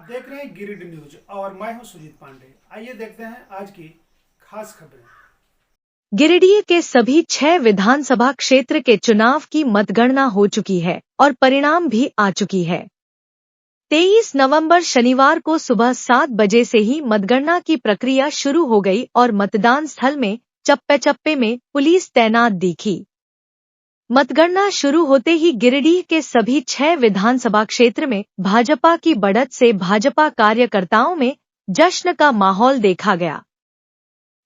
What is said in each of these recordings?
देख रहे हैं गिरिडीह न्यूज और मैं हूं सुजीत पांडे। आइए देखते हैं आज की खास खबरें। गिरिडीह के सभी 6 विधानसभा क्षेत्र के चुनाव की मतगणना हो चुकी है और परिणाम भी आ चुकी है। 23 नवंबर शनिवार को सुबह 7 बजे से ही मतगणना की प्रक्रिया शुरू हो गई और मतदान स्थल में चप्पे-चप्पे में पुलिस तैनात दिखी। मतगणना शुरू होते ही गिरिडीह के सभी 6 विधानसभा क्षेत्र में भाजपा की बढ़त से भाजपा कार्यकर्ताओं में जश्न का माहौल देखा गया।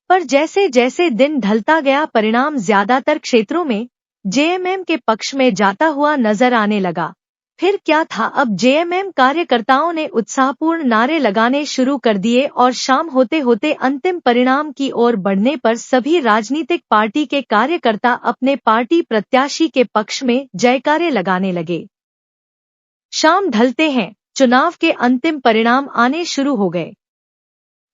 पर जैसे जैसे दिन ढलता गया परिणाम ज्यादातर क्षेत्रों में जेएमएम के पक्ष में जाता हुआ नजर आने लगा। फिर क्या था, अब जेएमएम कार्यकर्ताओं ने उत्साहपूर्ण नारे लगाने शुरू कर दिए और शाम होते होते अंतिम परिणाम की ओर बढ़ने पर सभी राजनीतिक पार्टी के कार्यकर्ता अपने पार्टी प्रत्याशी के पक्ष में जयकारे लगाने लगे। शाम ढलते हैं चुनाव के अंतिम परिणाम आने शुरू हो गए।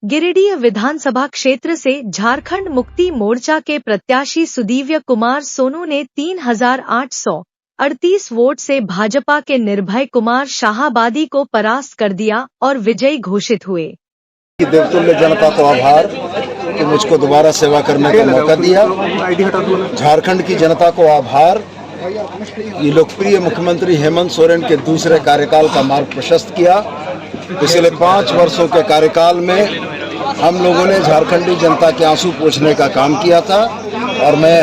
गिरिडीह विधानसभा क्षेत्र से झारखंड मुक्ति मोर्चा के प्रत्याशी सुदीव्य कुमार सोनू ने 3,838 वोट से भाजपा के निर्भय कुमार शाहाबादी को परास्त कर दिया और विजयी घोषित हुए। देवतुल्य जनता को आभार कि मुझको दोबारा सेवा करने का मौका दिया। झारखंड की जनता को आभार, ये लोकप्रिय मुख्यमंत्री हेमंत सोरेन के दूसरे कार्यकाल का मार्ग प्रशस्त किया। पिछले 5 वर्षों के कार्यकाल में हम लोगों ने झारखंडी जनता के आंसू पोंछने का काम किया था और मैं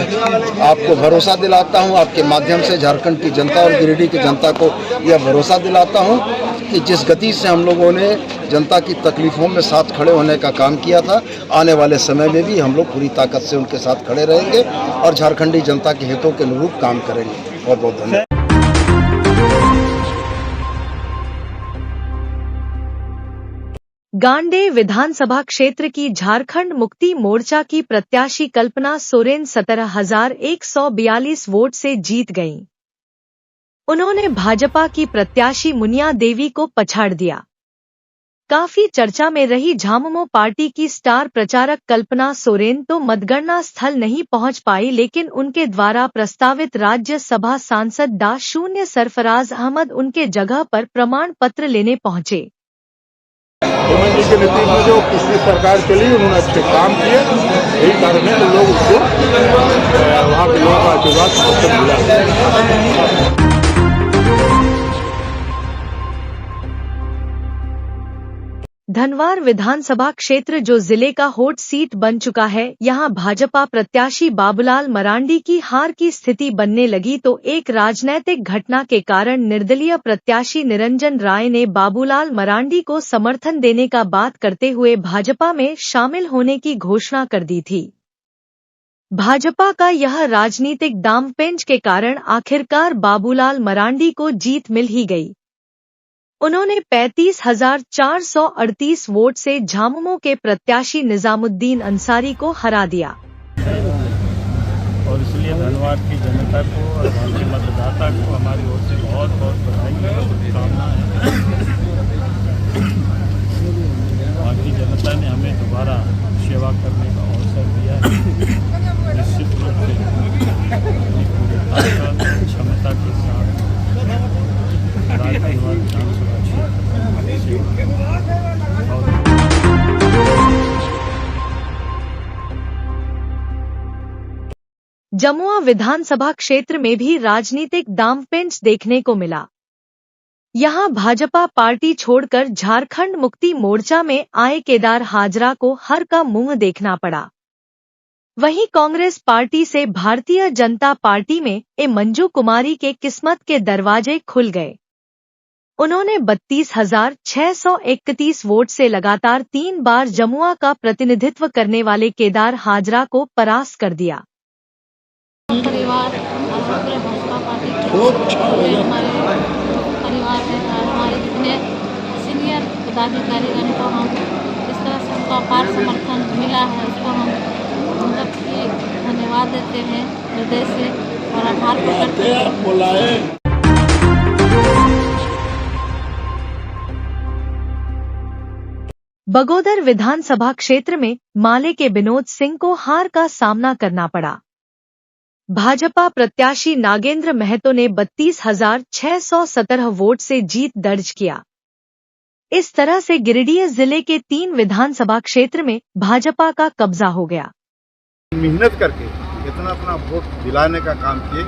आपको भरोसा दिलाता हूं, आपके माध्यम से झारखंड की जनता और गिरिडीह की जनता को यह भरोसा दिलाता हूं कि जिस गति से हम लोगों ने जनता की तकलीफों में साथ खड़े होने का काम किया था, आने वाले समय में भी हम लोग पूरी ताकत से उनके साथ खड़े रहेंगे और झारखंडी जनता के हितों के अनुरूप काम करेंगे। बहुत बहुत धन्यवाद। गांडेय विधानसभा क्षेत्र की झारखंड मुक्ति मोर्चा की प्रत्याशी कल्पना सोरेन 17,142 वोट से जीत गईं। उन्होंने भाजपा की प्रत्याशी मुनिया देवी को पछाड़ दिया। काफी चर्चा में रही झामुमो पार्टी की स्टार प्रचारक कल्पना सोरेन तो मतगणना स्थल नहीं पहुंच पाई, लेकिन उनके द्वारा प्रस्तावित राज्यसभा सांसद डा. सरफराज अहमद उनके जगह पर प्रमाण पत्र लेने पहुंचे। हेमंत जी के नेतृत्व में जो पिछली सरकार चली उन्होंने अच्छे काम किए, यही कारण है तो लोग उसको वहाँ के लोगों का आशीर्वाद सबसे मिला। धनवार विधानसभा क्षेत्र जो जिले का हॉट सीट बन चुका है, यहां भाजपा प्रत्याशी बाबूलाल मरांडी की हार की स्थिति बनने लगी तो एक राजनैतिक घटना के कारण निर्दलीय प्रत्याशी निरंजन राय ने बाबूलाल मरांडी को समर्थन देने का बात करते हुए भाजपा में शामिल होने की घोषणा कर दी थी। भाजपा का यह राजनीतिक दांवपेंच के कारण आखिरकार बाबूलाल मरांडी को जीत मिल ही गई। उन्होंने 35,438 वोट से झामुमो के प्रत्याशी निजामुद्दीन अंसारी को हरा दिया। और इसलिए धनवार की जनता को और भारतीय मतदाता को हमारी ओर से बहुत बहुत बधाई और शुभकामनाएं हैं। बाकी जनता ने हमें दोबारा सेवा करने का अवसर दिया है। निश्चित रूप से अपनी पूरी ताकत क्षमता के साथ राजनीतिक विधानसभा जमुआ विधानसभा क्षेत्र में भी राजनीतिक दांवपेंच देखने को मिला। यहां भाजपा पार्टी छोड़कर झारखंड मुक्ति मोर्चा में आए केदार हाजरा को हर का मुंह देखना पड़ा। वहीं कांग्रेस पार्टी से भारतीय जनता पार्टी में मंजू कुमारी के किस्मत के दरवाजे खुल गए। उन्होंने 32,631 वोट से लगातार 3 बार जमुआ का प्रतिनिधित्व करने वाले केदार हाजरा को परास्त कर दिया। परिवार और पूरे भाजपा पार्टी के हमारे परिवार में हमारे जितने सीनियर पदाधिकारीगण को हम इस तरह से उनका अपार समर्थन मिला है, उसको हम मतलब कि धन्यवाद देते हैं हृदय से और आभार प्रकट करते हैं। बगोदर विधानसभा क्षेत्र में माले के विनोद सिंह को हार का सामना करना पड़ा। भाजपा प्रत्याशी नागेंद्र महतो ने 32,617 वोट से जीत दर्ज किया। इस तरह से गिरिडीह जिले के 3 विधानसभा क्षेत्र में भाजपा का कब्जा हो गया। मेहनत करके इतना वोट दिलाने का काम किए,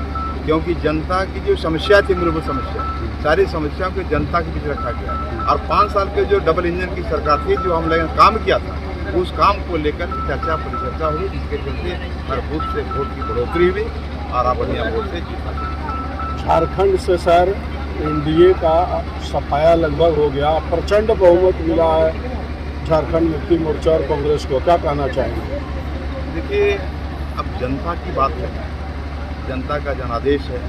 क्योंकि जनता की जो समस्या थी, मूलभूत समस्या, सारी समस्याओं को जनता के बीच रखा गया। और 5 साल के जो डबल इंजन की सरकार थी, जो हम लोगों ने काम किया था, उस काम को लेकर चर्चा परिचर्चा हुई, जिसके चलते हर बूथ से वोट की बढ़ोतरी हुई और आप बढ़िया वोट से जीता। झारखंड से सर एनडीए का सफाया लगभग हो गया, प्रचंड बहुमत मिला है झारखंड मुक्ति मोर्चा और कांग्रेस को, क्या कहना चाहेंगे? देखिए, अब जनता की बात है, जनता का जनादेश है,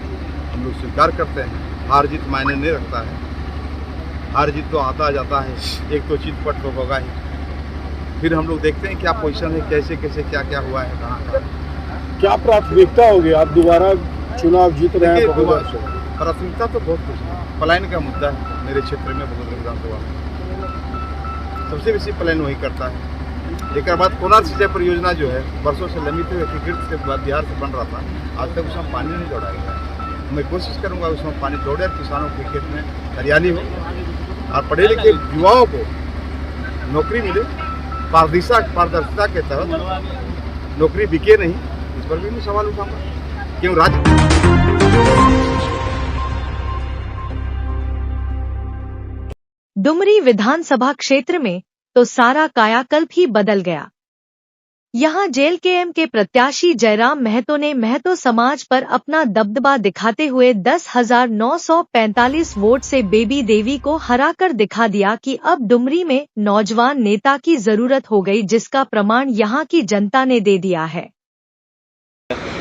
हम लोग स्वीकार करते हैं। हार जीत मायने नहीं रखता है, हार जीत तो आता जाता है, एक तो चितपट तो होगा ही। फिर हम लोग देखते हैं क्या पोजीशन है, कैसे कैसे क्या क्या हुआ है, कहाँ क्या प्राथमिकता होगी? आप दोबारा चुनाव जीत रहे हैं बहुत वर्ष से। प्राथमिकता तो बहुत कुछ है। पलायन का मुद्दा है मेरे क्षेत्र में, बगोदर विधानसभा में सबसे बेसी पलायन वही करता है। एक बाद कोनार सिंचाई परियोजना जो है वर्षों से लंबित हुई एकीकृत से बिहार से बन रहा था, आज तक उसमें पानी नहीं जोड़ा गया। मैं कोशिश करूंगा उसमें पानी जोड़े और किसानों के खेत में हरियाली हो और पढ़े लिखे युवाओं को नौकरी मिले, पारदर्शिता के तहत नौकरी बिके नहीं। इस पर भी मैं सवाल उठाऊंगा, क्यों राज्य डुमरी विधानसभा क्षेत्र में तो सारा कायाकल्प ही बदल गया। यहां जेएलकेएम के प्रत्याशी जयराम महतो ने महतो समाज पर अपना दबदबा दिखाते हुए 10,945 वोट से बेबी देवी को हराकर दिखा दिया कि अब डुमरी में नौजवान नेता की जरूरत हो गई, जिसका प्रमाण यहां की जनता ने दे दिया है।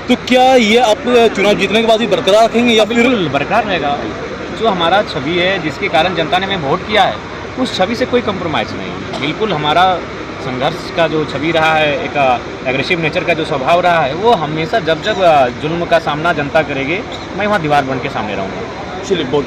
तो क्या ये आप चुनाव जीतने के बाद भी बरकरार रखेंगे या फिर? बिल्कुल बरकरार रहेगा। जो हमारा छवि है, जिसके कारण जनता ने हमें वोट किया है, उस छवि से कोई कंप्रोमाइज़ नहीं। बिल्कुल हमारा संघर्ष का जो छवि रहा है, एक एग्रेसिव नेचर का जो स्वभाव रहा है, वो हमेशा जब जुल्म का सामना जनता करेगी, मैं वहाँ दीवार बन के सामने रहूँगा। चलिए बहुत